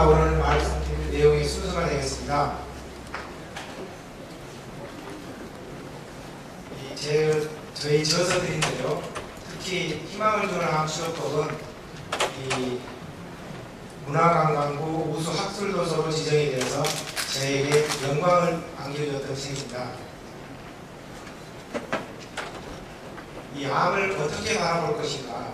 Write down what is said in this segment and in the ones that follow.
제가 오늘 말씀드릴 내용의 순서가 되겠습니다. 저희 저서들인데요. 특히 희망을 주는 암치료법은 이 문화관광부 우수학술도서로 지정이 되어서 저에게 영광을 안겨주었던 책입니다. 이 암을 어떻게 바라볼 것인가,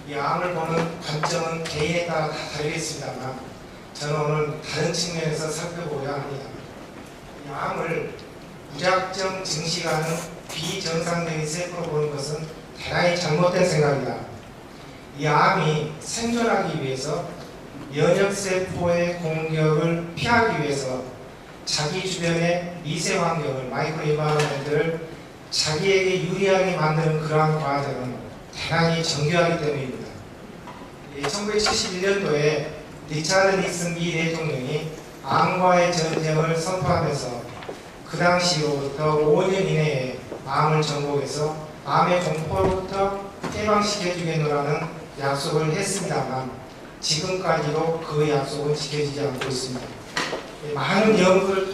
이 암을 보는 관점은 개인에 따라 다 다르겠습니다만 저는 오늘 다른 측면에서 살펴보려 합니다. 이 암을 무작정 증식하는 비정상적인 세포로 보는 것은 대단히 잘못된 생각이다. 이 암이 생존하기 위해서 면역세포의 공격을 피하기 위해서 자기 주변의 미세 환경을, 마이크로 인바이러먼트를 자기에게 유리하게 만드는 그러한 과정은 대단히 정교하기 때문입니다. 1971년도에 리차드 닉슨 미 대통령이 암과의 전쟁을 선포하면서 그 당시로부터 5년 이내에 암을 정복해서 암의 공포로부터 해방시켜주겠노라는 약속을 했습니다만 지금까지도 그 약속은 지켜지지 않고 있습니다. 많은 연구를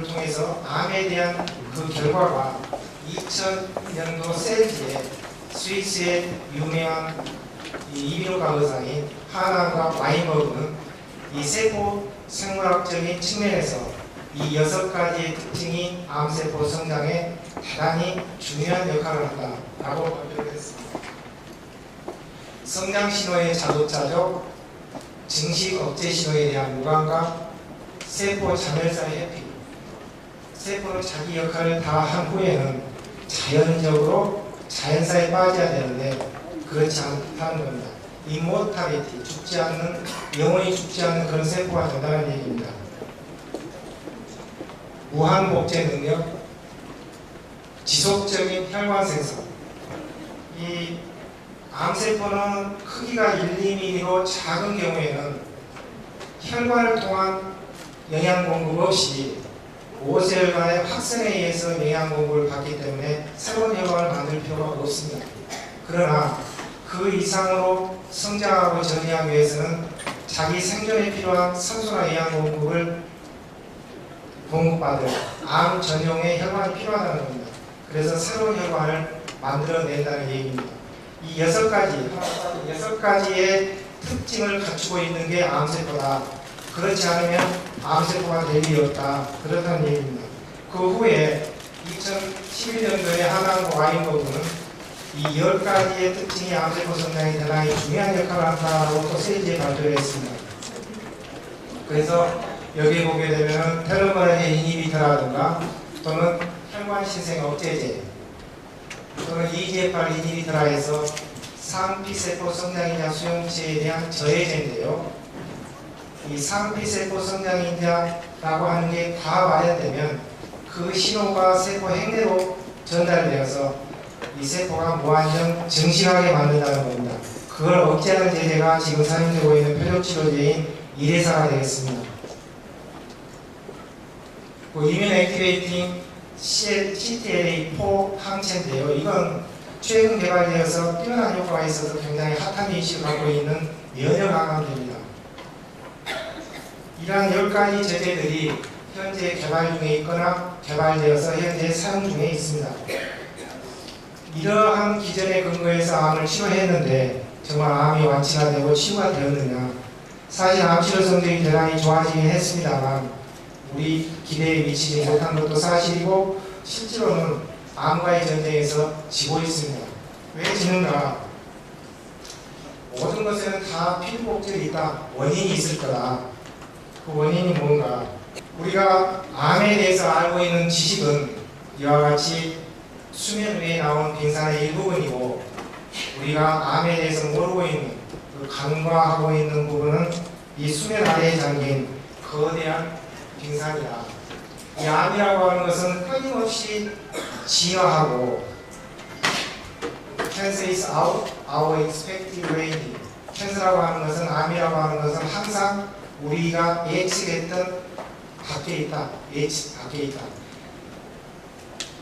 통해서 암에 대한 그 결과가 2000년도 셀지에 스위스의 유명한 이비인후과 의사인 하나가 와인버그는 이 세포 생물학적인 측면에서 이 6가지의 특징이 암세포 성장에 대단히 중요한 역할을 한다라고 발표를 했습니다. 성장 신호의 자동차적, 증식 억제 신호에 대한 무감각, 세포 자멸사의 회피, 세포는 자기 역할을 다 한 후에는 자연적으로 자연사에 빠져야 되는데 그렇지 않다는 겁니다. 이모탈리티, 죽지 않는, 영원히 죽지 않는 그런 세포가 된다는 얘기입니다. 무한 복제 능력, 지속적인 혈관 생성. 이 암세포는 크기가 1~2mm로 작은 경우에는 혈관을 통한 영양 공급 없이 오세혈관의 확산에 의해서 영양 공급을 받기 때문에 새로운 혈관을 만들 필요가 없습니다. 그러나 그 이상으로 성장하고 전이하기 위해서는 자기 생존에 필요한 산소나 영양 공급을 공급받을 암 전용의 혈관이 필요하다는 겁니다. 그래서 새로운 혈관을 만들어낸다는 얘기입니다. 이 6가지의 특징을 갖추고 있는 게 암세포다. 그렇지 않으면 암세포가 될 일이 없다. 그렇다는 얘기입니다. 그 후에 2011년도에 하나과 와인버그는 이 10가지의 특징이 암세포 성장에 대단히 중요한 역할을 한다고 또 세지에 발표를 했습니다. 그래서 여기 보게 되면 텔로메르의 이니비터라든가 또는 혈관 신생 억제제 또는 EGFR 이니비터라 해서 상피세포 성장인자 수용체에 대한 저해제인데요. 이 상피세포 성장인자라고 하는 게 다 마련되면 그 신호가 세포 행내로 전달되어서 이 세포가 무한정 증식하게 만든다는 겁니다. 그걸 억제하는 제제가 지금 사용되고 있는 표적치료제인 이레사가 되겠습니다. 이뮨 액티베이팅 CTLA4 항체인데요. 이건 최근 개발되어서 뛰어난 효과가 있어서 굉장히 핫한 이슈를 갖고 있는 면역항암제입니다. 이러한 10가지 제제들이 현재 개발 중에 있거나 개발되어서 현재 사용 중에 있습니다. 이러한 기전에 근거해서 암을 치료했는데 정말 암이 완치가 되고 치유가 되었느냐? 사실 암치료 성적이 대단히 좋아지긴 했습니다만 우리 기대에 미치지 못한 것도 사실이고 실제로는 암과의 전쟁에서 지고 있습니다. 왜 지는가? 모든 것에는 다 필복절이 있다. 원인이 있을 거다. 그 원인이 뭔가? 우리가 암에 대해서 알고 있는 지식은 이와 같이 수면 위에 나온 빙산의 일부분이고 우리가 암에 대해서 모르고 있는 그 간과하고 있는 부분은 이 수면 아래에 잠긴 거대한 빙산이다. 이 암이라고 하는 것은 끊임없이 진화하고 Cancer is out, our expected range. 캔서라고 하는 것은, 암이라고 하는 것은 항상 우리가 예측했던 밖에 있다. 예측 밖에 있다.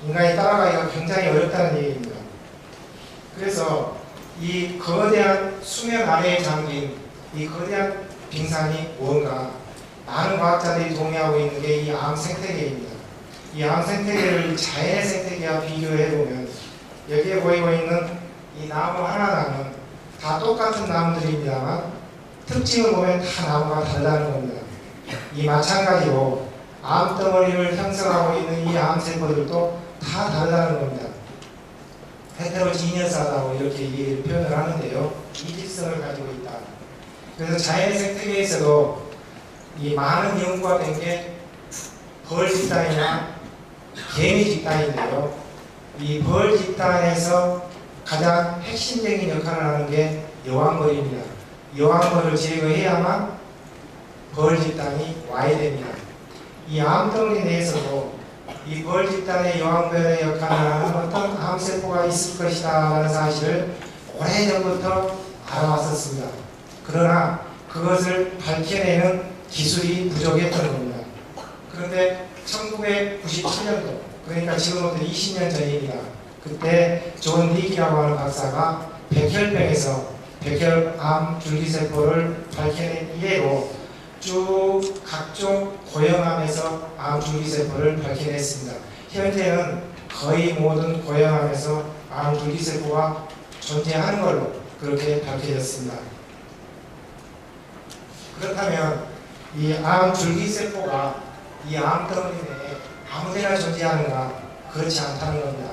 인간이 따라가기가 굉장히 어렵다는 얘기입니다. 그래서 이 거대한 수면 아래에 잠긴 이 거대한 빙산이 뭔가 많은 과학자들이 동의하고 있는 게 이 암 생태계입니다. 이 암 생태계를 자연의 생태계와 비교해 보면 여기에 보이고 있는 이 나무 하나하나는 다 똑같은 나무들입니다만 특징을 보면 다 나무가 다르다는 겁니다. 이 마찬가지로 암덩어리를 형성하고 있는 이 암세포들도 다 다르다는 겁니다. 헤테로지니어스하다고 이렇게 얘기를 표현을 하는데요. 이질성을 가지고 있다. 그래서 자연 생태계에서도 이 많은 연구가 된 게 벌 집단이나 개미 집단인데요. 이 벌 집단에서 가장 핵심적인 역할을 하는 게 여왕벌입니다. 여왕벌을 제거해야만 벌 집단이 와야 됩니다. 이 암덩어리 내에서도 이 벌 집단의 여왕벌의 역할을 하는 어떤 암세포가 있을 것이다 라는 사실을 오래전부터 알아왔었습니다. 그러나 그것을 밝혀내는 기술이 부족했던 겁니다. 그런데 1997년도, 그러니까 지금부터 20년 전입니다. 그때 존 닉이라고 하는 박사가 백혈병에서 백혈암 줄기세포를 밝혀낸 이래로 쭉 각종 고형암에서 암 줄기세포를 밝혀냈습니다. 현재는 거의 모든 고형암에서 암 줄기세포가 존재하는 걸로 그렇게 밝혀졌습니다. 그렇다면 이 암 줄기세포가 이 암덩어리 내에 아무데나 존재하는가? 그렇지 않다는 겁니다.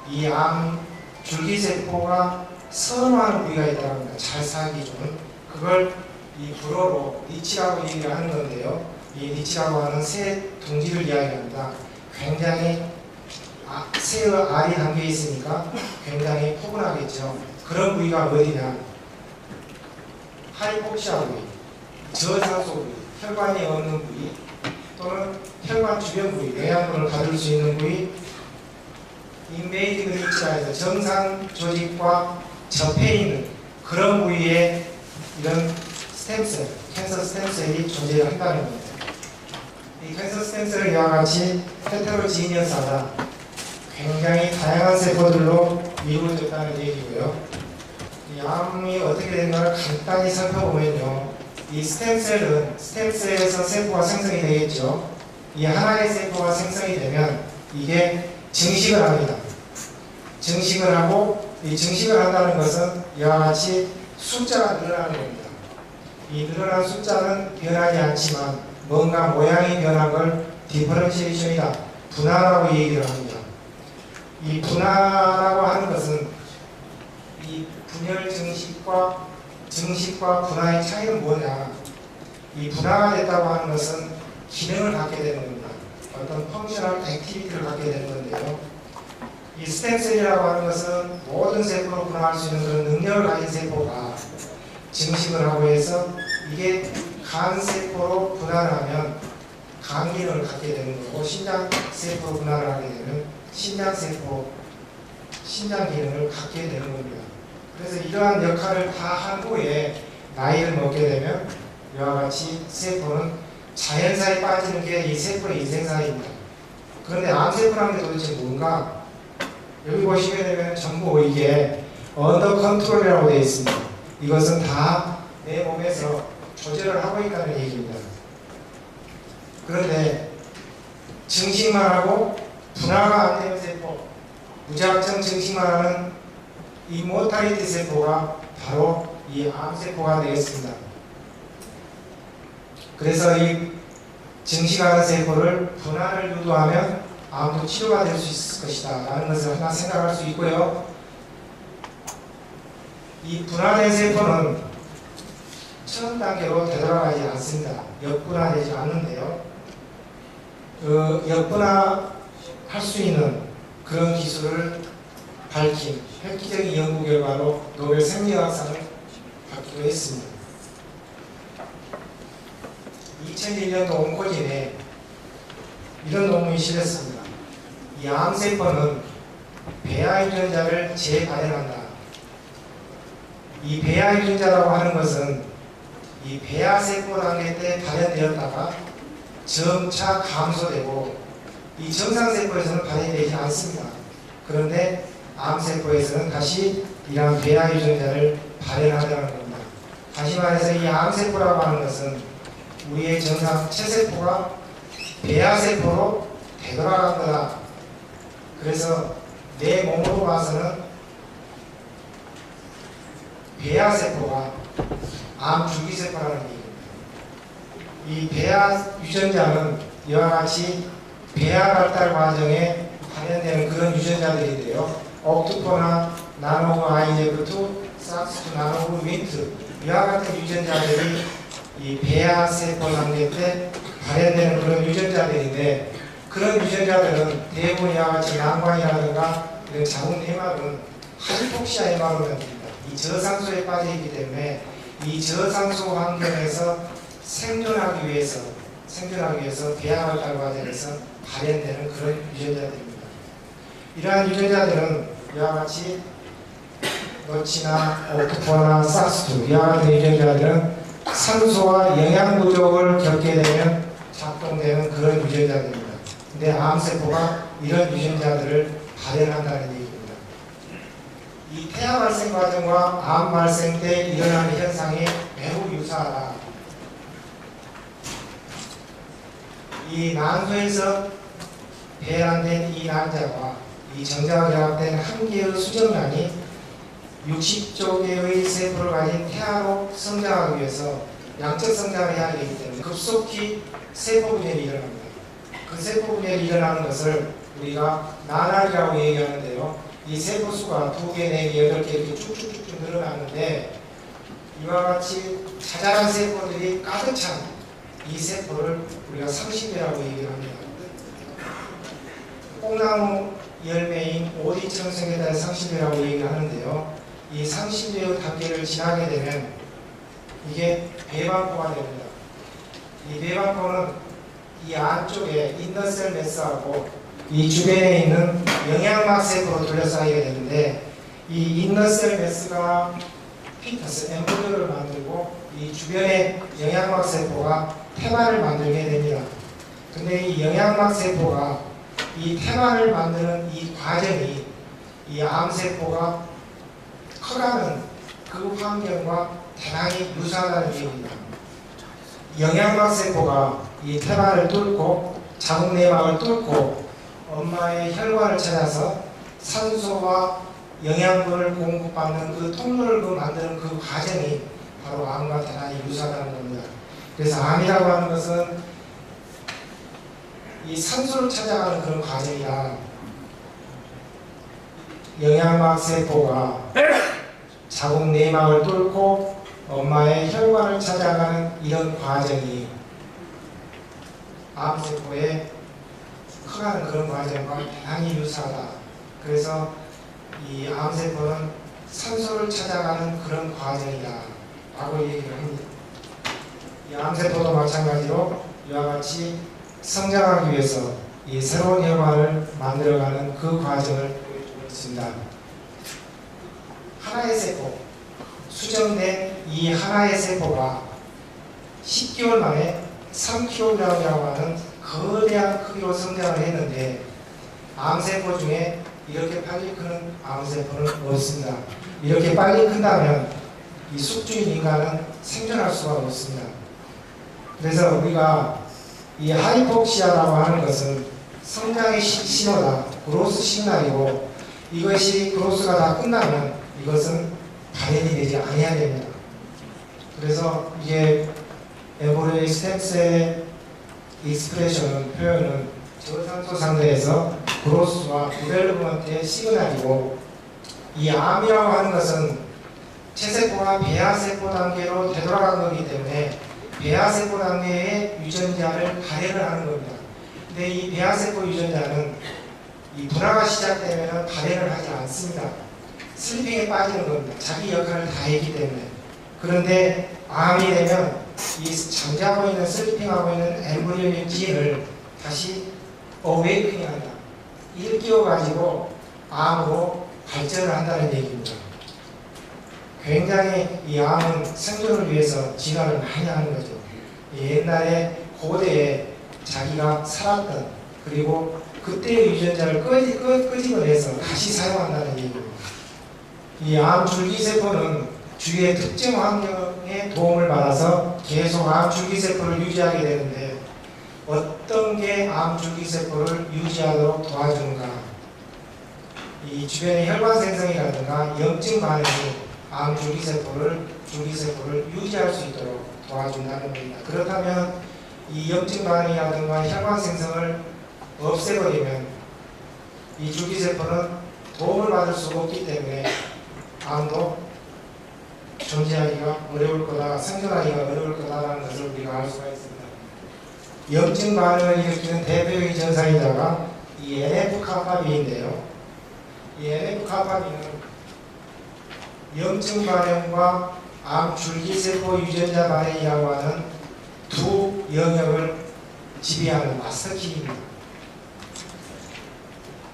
이 암 줄기세포가 선호하는 부위가 있다는 겁니다. 잘 살기 좋은. 그걸 이 불어로 니치라고 얘기를 하는 건데요. 이 니치라고 하는 새 둥지를 이야기합니다. 굉장히 새의 알이 담겨 있으니까 굉장히 포근하겠죠. 그런 부위가 어디냐? 하이폭시아 부위, 저산소 부위, 혈관이 없는 부위, 또는 혈관 주변 부위, 영양분을 받을 수 있는 부위, 인베이딩 니치라 해서 정상 조직과 접해 있는 그런 부위에 이런 스템셀, 캔서 스템셀이 존재한다는 겁니다. 이 캔서 스템셀은 이와 같이 헤테로지니어스하다, 굉장히 다양한 세포들로 이루어졌다는 얘기고요. 이 암이 어떻게 되는가를 간단히 살펴보면요. 이 스템셀은 스템셀에서 세포가 생성이 되겠죠. 이 하나의 세포가 생성이 되면 이게 증식을 합니다. 증식을 하고 이 증식을 한다는 것은 이와 같이 숫자가 늘어나는 겁니다. 이 늘어난 숫자는 변하지 않지만 뭔가 모양이 변한 걸 디퍼런시에이션이다, 분화라고 얘기를 합니다. 이 분화라고 하는 것은 이 분열 증식과 분화의 차이는 뭐냐? 이 분화가 됐다고 하는 것은 기능을 갖게 되는 겁니다. 어떤 펑셔널 액티비티를 갖게 되는 건데요. 이 스템셀이라고 하는 것은 모든 세포로 분화할 수 있는 그런 능력을 가진 세포가 증식을 하고 해서 이게 간세포로 분화를 하면 간 기능을 갖게 되는 거고, 신장세포로 분화를 하게 되면 신장세포, 신장 기능을 갖게 되는 겁니다. 그래서 이러한 역할을 다 한 후에 나이를 먹게 되면 이와 같이 세포는 자연사에 빠지는 게 이 세포의 인생사입니다. 그런데 암세포라는 게 도대체 뭔가? 여기 보시게 되면 전부 이게 언더 컨트롤이라고 되어 있습니다. 이것은 다 내 몸에서 조절을 하고 있다는 얘기입니다. 그런데 증식만 하고 분화가 안 되는 세포, 무작정 증식만 하는 이 모탈리티 세포가 바로 이 암세포가 되겠습니다. 그래서 이 증식하는 세포를 분화를 유도하면 암도 치료가 될 수 있을 것이다 라는 것을 하나 생각할 수 있고요. 이 분화된 세포는 처음 단계로 되돌아가지 않습니다. 역분화되지 않는데요. 역분화할 수 있는 그런 기술을 밝힌 획기적인 연구 결과로 노벨 생리학상을 받기로 했습니다. 2001년도 온코진에 이런 논문이 실렸습니다. 이 암세포는 배아 유전자를 재발현한다. 이 배아 유전자라고 하는 것은 이 배아세포 단계 때 발현되었다가 점차 감소되고 이 정상세포에서는 발현되지 않습니다. 그런데 암세포에서는 다시 이러한 배아 유전자를 발현하려는 겁니다. 다시 말해서 이 암세포라고 하는 것은 우리의 정상 체세포가 배아세포로 되돌아간 거다. 그래서 내 몸으로 봐서는 배아세포가 암줄기세포라는 얘기입니다. 이 배아 유전자는 이와 같이 배아 발달 과정에 발현되는 그런 유전자들인데요. 옥투포나 나노브 아이제브2, 삭스2 나노브 윈트 이와 같은 유전자들이 이 배아세포 단계 때 발현되는 그런 유전자들인데, 그런 유전자들은 대부분 이와 같이 난관이라든가 이런 자궁 내막은 하이폭시아 해마로 됩니다. 이 저산소에 빠져 있기 때문에 이 저산소 환경에서 생존하기 위해서 배아 발달 과정에서 발현되는 그런 유전자들입니다. 이러한 유전자들은 이와 같이 너치나 옥투포나 삭스2 이와 같은 유전자들은 산소와 영양 부족을 겪게 되면 작동되는 그런 유전자들입니다. 근데 암세포가 이런 유전자들을 발현한다는 얘기입니다. 이 태아 발생 과정과 암 발생 때 일어나는 현상이 매우 유사하다. 이 난소에서 배란된 이 난자와 이 정자가 결합된 한 개의 수정란이 60조 개의 세포를 가진 태아로 성장하기 위해서 양적 성장을 해야 되기 때문에 급속히 세포 분열이 일어납니다. 그 세포 분열이 일어나는 것을 우리가 나날이라고 얘기하는데요. 이 세포 수가 2개, 4개, 8개 이렇게 쭉쭉쭉 늘어나는데, 이와 같이 자잘한 세포들이 가득 찬 이 세포를 우리가 상심대라고 얘기를 합니다. 뽕나무 열매인 오디처럼 생겼다는 상심대라고 얘기를 하는데요. 이 상심대의 단계를 지나게 되면 이게 배반포가 됩니다. 이 배반포는 이 안쪽에 인너셀 매스하고 이 주변에 있는 영양막 세포로 둘러싸이게 되는데, 이 인너셀 매스가 피터스, 엠브리오를 만들고 이 주변에 영양막 세포가 태반을 만들게 됩니다. 근데 이 영양막 세포가 이 태반을 만드는 이 과정이 이 암세포가 커가는 그 환경과 대단히 유사하다는 얘기입니다. 영양막 세포가 이 태반을 뚫고 자궁 내막을 뚫고 엄마의 혈관을 찾아서 산소와 영양분을 공급받는 그 통로를 만드는 그 과정이 바로 암과 대단히 유사하다는 겁니다. 그래서 암이라고 하는 것은 이 산소를 찾아가는 그런 과정이라, 영양막 세포가 자궁 내막을 뚫고 엄마의 혈관을 찾아가는 이런 과정이 암세포의 커가는 그런 과정과 대단히 유사하다. 그래서 이 암세포는 산소를 찾아가는 그런 과정이다 라고 얘기를 합니다. 이 암세포도 마찬가지로 이와 같이 성장하기 위해서 이 새로운 혈관을 만들어가는 그 과정을 보여주고 있습니다. 하나의 세포, 수정된 이 하나의 세포가 10개월 만에 3kg이라고 하는 거대한 크기로 성장을 했는데, 암세포 중에 이렇게 빨리 크는 암세포는 없습니다. 이렇게 빨리 큰다면 이 숙주인 인간은 생존할 수가 없습니다. 그래서 우리가 이 하이폭시아라고 하는 것은 성장의 신호다, 그로스 시그널이고, 이것이 그로스가 다 끝나면 이것은 발현이 되지 않아야 됩니다. 그래서 이게 에보르의 스템셀 익스프레션은, 표현은 저산소 상태에서 그로스와 디벨롭먼트의 시그널이고, 이 암이라고 하는 것은 체세포가 배아세포 단계로 되돌아간 거기 때문에 배아세포 단계의 유전자를 발현을 하는 겁니다. 근데 이 배아세포 유전자는 이 분화가 시작되면 발현을 하지 않습니다. 슬리핑에 빠지는 겁니다. 자기 역할을 다 했기 때문에. 그런데 암이 되면 이 잠자고 있는, 슬리핑하고 있는 엠브리오닉 진을 다시 어웨이크닝 한다, 일깨워가지고 암으로 발전을 한다는 얘기입니다. 굉장히 이 암은 생존을 위해서 진화를 많이 하는 거죠. 옛날에 고대에 자기가 살았던, 그리고 그때의 유전자를 끄집어내서 다시 사용한다는 얘기입니다. 이 암 줄기세포는 주위의 특정 환경에 도움을 받아서 계속 암 줄기세포를 유지하게 되는데 어떤 게 암 줄기세포를 유지하도록 도와주는가? 이 주변의 혈관 생성이라든가 염증 반응이 암 줄기세포를 유지할 수 있도록 도와준다는 겁니다. 그렇다면 이 염증 반응이라든가 혈관 생성을 없애버리면 이 줄기세포는 도움을 받을 수가 없기 때문에 암도 존재하기가 어려울 거다, 생존하기가 어려울 거다라는 것을 우리가 알 수가 있습니다. 염증 반응을 일으키는 대표적인 전사이자가 이 NF-kappaB인데요. 이 NF-kappaB는 염증 반응과 암 줄기세포 유전자 반응이라고 하는 두 영역을 지배하는 마스터키입니다.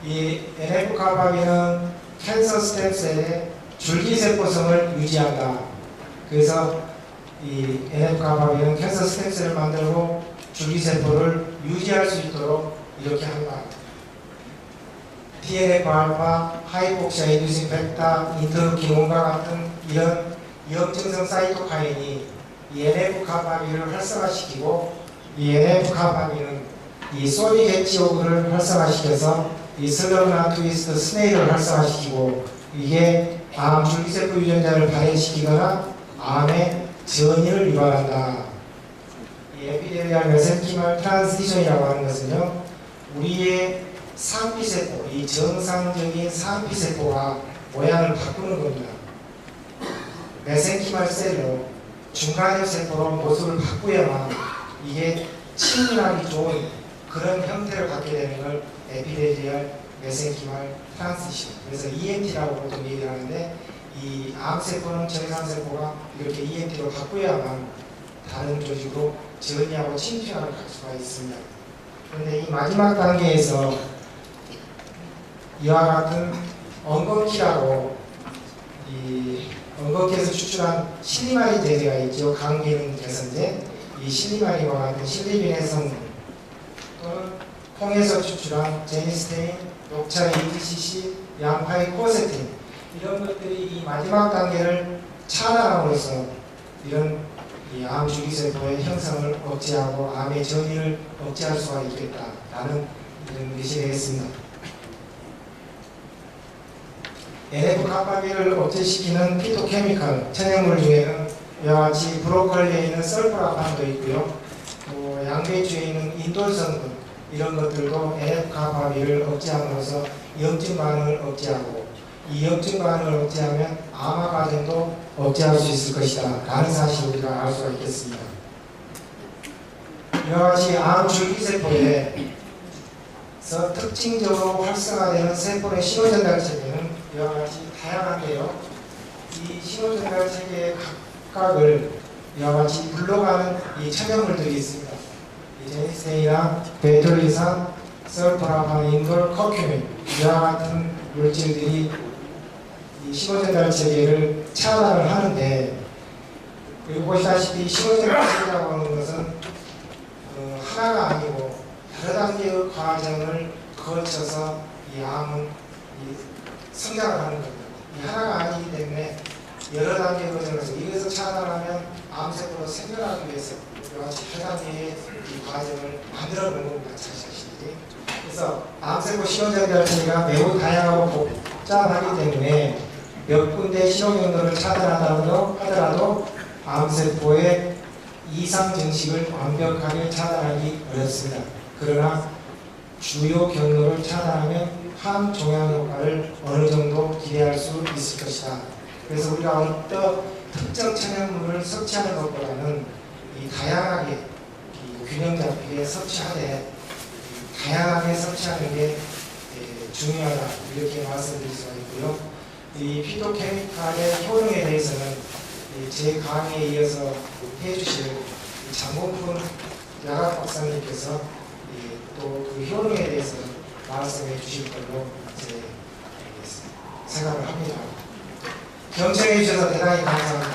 이 NF-kappaB는 캔서 스템셀의 줄기세포성을 유지한다. 그래서 이 NF-kappaB는 캔서 스템셀을 만들고 줄기세포를 유지할 수 있도록 이렇게 한다. TNF-알파, 하이복시아 인듀싱 팩터, 인터루킨 5과 같은 이런 염증성 사이토카인이 이 NF-kappaB를 활성화시키고 이 NF-kappaB는 이 소닉 엣지오그를 활성화시켜서 이 슬럼나 트위스트 스네일을 활성화시키고 이게 암 줄기세포 유전자를 발현시키거나 암의 전이를 유발한다. 이 에피데미얼 메센키멀 트랜지션이라고 하는 것은요, 우리의 상피세포, 이 정상적인 상피세포가 모양을 바꾸는 겁니다. 메센키멀 셀로 중간엽 세포로 모습을 바꾸야만 이게 친근하기 좋은 그런 형태를 갖게 되는 걸 에피데미얼 메센키멀 트랜지션, 그래서 EMT라고 보통 얘기를 하는데, 이 암세포는 정상세포가 이렇게 EMT로 바꾸야만 다른 조직으로 전이하고 침투하는 갈 수가 있습니다. 그런데 이 마지막 단계에서 이와 같은 엉겅키라고, 이 엉겅키에서 추출한 실리마린 제제가 있죠. 강기능 개선제. 이 실리마린과 같은 실리빈의 성분 또는 콩에서 추출한 제니스테인, 녹차 EGCC, 양파의 코세틴, 이런 것들이 이 마지막 단계를 차단함으로써 이런 이 암 줄기세포의 형성을 억제하고 암의 전이를 억제할 수가 있겠다라는 이런 것이 되겠습니다. NF-kappaB를 억제시키는 피토케미컬 천연물 중에는 이와 같이 브로콜리에 있는 설프라판도 있고요, 또 양배추에 있는 인돌 성분, 이런 것들도 NF-kappaB를 억제함으로써 염증 반응을 억제하고, 이 염증 반응을 억제하면 암화 과정도 억제할 수 있을 것이다 라는 사실을 우리가 알 수가 있겠습니다. 이와 같이 암 줄기세포에서 특징적으로 활성화되는 세포의 신호전달 체계는 이와 같이 다양한데요, 이 신호전달 체계의 각각을 이와 같이 불러가는 이 천연물들이 있습니다. 제니스테인이나 베톨리산, 설프라판, 인돌, 커큐민, 이와 같은 물질들이 이 신호전달 체계를 차단을 하는데, 그리고 보시다시피 신호전달 체계라고 하는 것은 하나가 아니고 여러 단계의 과정을 거쳐서 이 암은 성장을 하는 겁니다. 이 하나가 아니기 때문에 여러 단계의 과정에서 이것을 차단하면 암세포로 생존하기 위해서 여러 가지 여러 단계의 이 과정을 만들어 놓은 겁니다. 자신이. 그래서 암세포 신호전달 체계가 매우 다양하고 복잡하기 때문에 몇 군데 신호경로를 차단하더라도 암세포의 이상 증식을 완벽하게 차단하기 어렵습니다. 그러나 주요 경로를 차단하면 항종양 효과를 어느 정도 기대할 수 있을 것이다. 그래서 우리가 어떤 특정 천연물을 섭취하는 것보다는 이 다양하게 이 균형 잡히게 섭취하되 다양하게 섭취하는 게 중요하다, 이렇게 말씀드릴 수가 있고요. 이 피토케미칼의 효능에 대해서는 제 강의에 이어서 해주실 장봉훈 야각 박사님께서 또 그 효능에 대해서 말씀해 주실 걸로 생각을 합니다. 경청해 주셔서 대단히 감사합니다.